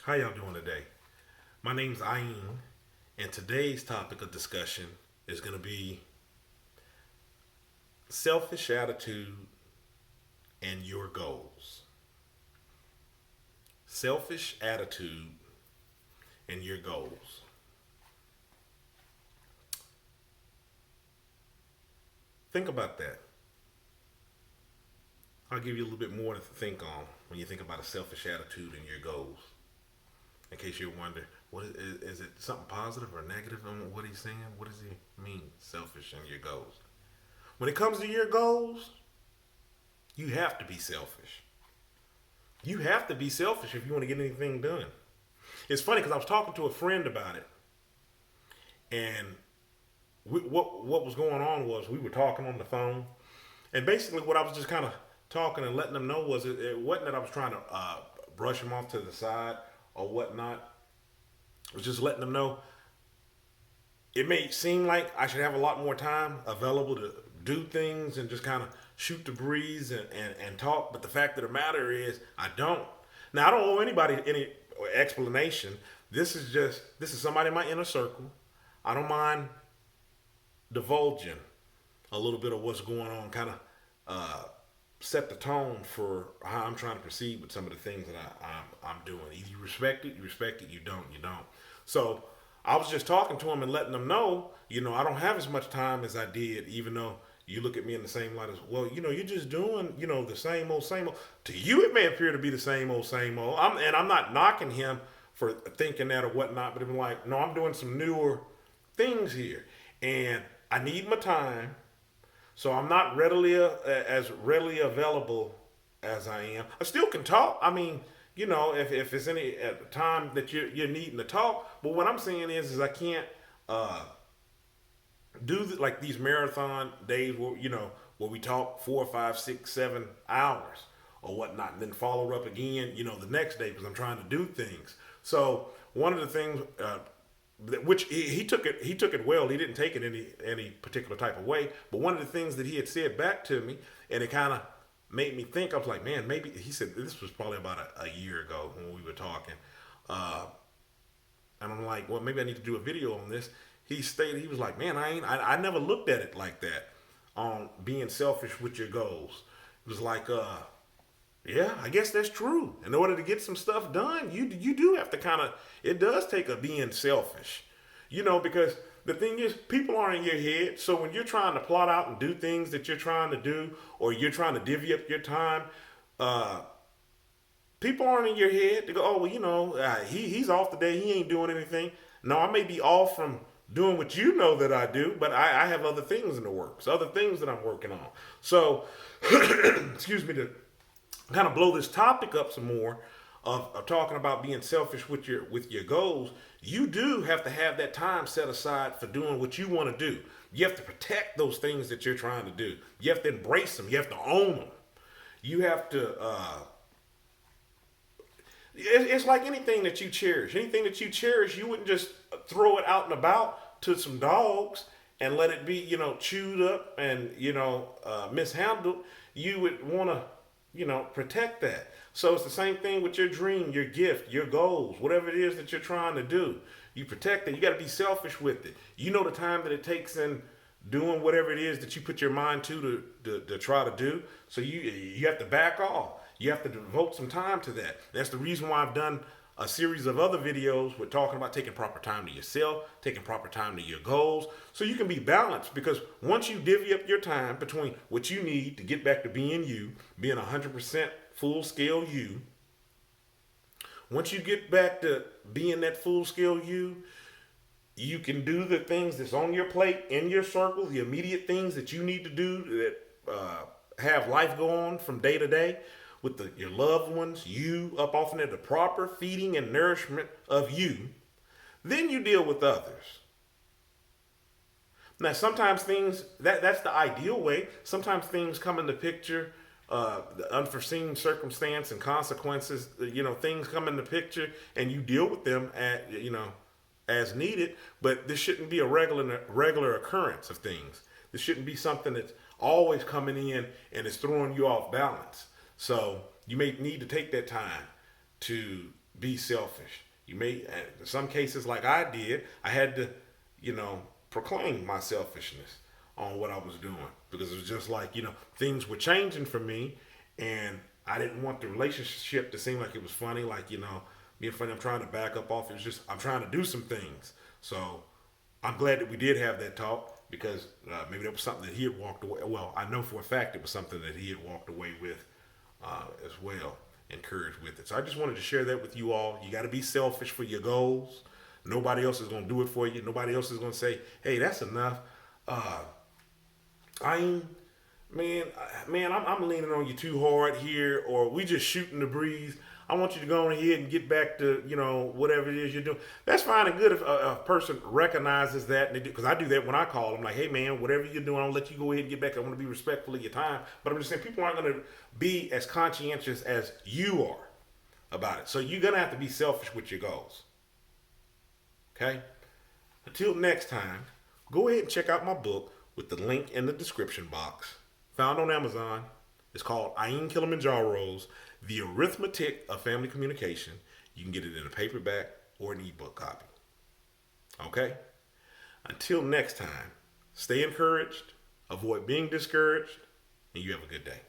How y'all doing today? My name's Ayin, and today's topic of discussion is going to be selfish attitude and your goals. Selfish attitude and your goals. Think about that. I'll give you a little bit more to think on when you think about a selfish attitude and your goals. In case you're wondering, is it something positive or negative on what he's saying? What does he mean, selfish and your goals? When it comes to your goals, you have to be selfish. You have to be selfish if you want to get anything done. It's funny because I was talking to a friend about it, and what was going on was we were talking on the phone, and basically what I was just kind of talking and letting them know was it wasn't that I was trying to brush them off to the side or whatnot. I was just letting them know it may seem like I should have a lot more time available to do things and just kind of shoot the breeze and talk. But the fact of the matter is, I don't. Now, I don't owe anybody any explanation. This is somebody in my inner circle. I don't mind divulging a little bit of what's going on, kind of set the tone for how I'm trying to proceed with some of the things that I'm doing. Either you respect it, you respect it. You don't, you don't. So I was just talking to him and letting them know, I don't have as much time as I did, even though you look at me in the same light as, well, you're just doing, the same old, same old. To you, it may appear to be the same old, same old. I'm not knocking him for thinking that or whatnot, but I'm like, no, I'm doing some newer things here. And I need my time. So I'm not as readily available as I am. I still can talk. I mean, if it's any at the time that you're needing to talk. But what I'm saying is I can't do like these marathon days where we talk 4, 5, 6, 7 hours or whatnot, and then follow up again, the next day because I'm trying to do things. So one of the things. Which he took it well. He didn't take it any particular type of way. But one of the things that he had said back to me, and it kind of made me think. I was like, man, maybe he said this was probably about a year ago when we were talking, and I'm like, well, maybe I need to do a video on this. He was like, man, I never looked at it like that on being selfish with your goals. It was like, yeah, I guess that's true. In order to get some stuff done, you do have to kind of. It does take a being selfish, because the thing is, people are in your head. So when you're trying to plot out and do things that you're trying to do, or you're trying to divvy up your time, people aren't in your head. They go, oh, well, he's off today. He ain't doing anything. No, I may be off from doing what that I do, but I have other things in the works, other things that I'm working on. So, excuse me, to kind of blow this topic up some more of talking about being selfish with your goals, you do have to have that time set aside for doing what you want to do. You have to protect those things that you're trying to do. You have to embrace them. You have to own them. You have to. It's like anything that you cherish. Anything that you cherish, you wouldn't just throw it out and about to some dogs and let it be, chewed up and mishandled. You would want to protect that. So it's the same thing with your dream, your gift, your goals, whatever it is that you're trying to do. You protect it. You got to be selfish with it. You know the time that it takes in doing whatever it is that you put your mind to try to do. So you have to back off. You have to devote some time to that. That's the reason why I've done a series of other videos with talking about taking proper time to yourself, taking proper time to your goals, so you can be balanced. Because once you divvy up your time between what you need to get back to being you, being 100% full scale you, once you get back to being that full scale you can do the things that's on your plate, in your circle, the immediate things that you need to do that have life go on from day to day with your loved ones, you up off into the proper feeding and nourishment of you. Then you deal with others. Now, sometimes things, that's the ideal way. Sometimes things come in the picture, the unforeseen circumstance and consequences, things come in the picture and you deal with them as needed. But this shouldn't be a regular occurrence of things. This shouldn't be something that's always coming in and is throwing you off balance. So you may need to take that time to be selfish. You may, in some cases, like I did, I had to, proclaim my selfishness on what I was doing because it was just like, things were changing for me, and I didn't want the relationship to seem like it was funny, like, being funny. I'm trying to back up off. It was just, I'm trying to do some things. So I'm glad that we did have that talk because maybe that was something that he had walked away. Well, I know for a fact it was something that he had walked away with as well, encouraged with it. So I just wanted to share that with you all. You got to be selfish for your goals. Nobody else is going to do it for you. Nobody else is going to say, hey, that's enough. I ain't, I'm leaning on you too hard here, or we just shooting the breeze. I want you to go on ahead and get back to, whatever it is you're doing. That's fine and good if a person recognizes that. Because I do that when I call. I'm like, hey, man, whatever you're doing, I'll let you go ahead and get back. I want to be respectful of your time. But I'm just saying people aren't going to be as conscientious as you are about it. So you're going to have to be selfish with your goals. Okay? Until next time, go ahead and check out my book with the link in the description box. Found on Amazon. It's called Kilimanjaro's The Arithmetic of Family Communication. You can get it in a paperback or an ebook copy. Okay? Until next time, stay encouraged, avoid being discouraged, and you have a good day.